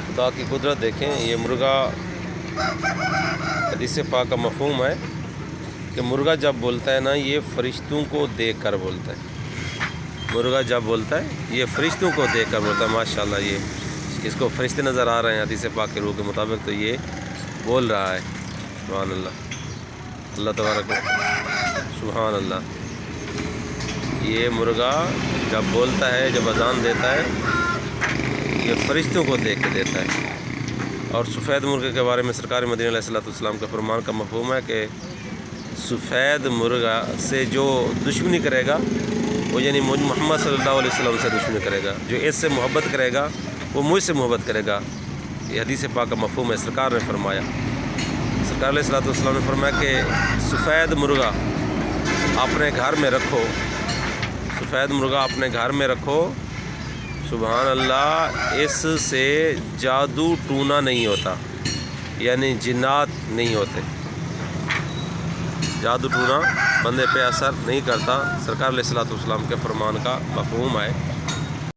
خدا کی قدرت دیکھیں، یہ مرغا حدیث پاک کا مفہوم ہے کہ مرغا جب بولتا ہے نا، یہ فرشتوں کو دیکھ کر بولتا ہے۔ مرغا جب بولتا ہے یہ فرشتوں کو دیکھ کر بولتا ہے۔ ماشاءاللہ، یہ اس کو فرشتے نظر آ رہے ہیں حدیث پاک کے روح کے مطابق، تو یہ بول رہا ہے۔ سبحان اللہ، اللہ تبارک سبحان اللہ۔ یہ مرغا جب بولتا ہے، جب اذان دیتا ہے، یہ فرشتوں کو دیکھ کے دیتا ہے۔ اور سفید مرغے کے بارے میں سرکار مدینہ علیہ السلام کے فرمان کا مفہوم ہے کہ سفید مرغا سے جو دشمنی کرے گا، وہ یعنی محمد صلی اللہ علیہ وسلم سے دشمنی کرے گا، جو اس سے محبت کرے گا وہ مجھ سے محبت کرے گا۔ یہ حدیث پاک کا مفہوم ہے، سرکار نے فرمایا۔ سرکار علیہ السلام نے فرمایا کہ سفید مرغا اپنے گھر میں رکھو، سفید مرغا اپنے گھر میں رکھو، سبحان اللہ، اس سے جادو ٹونا نہیں ہوتا، یعنی جنات نہیں ہوتے، جادو ٹونا بندے پہ اثر نہیں کرتا۔ سرکار علیہ السلام کے فرمان کا مفہوم ہے۔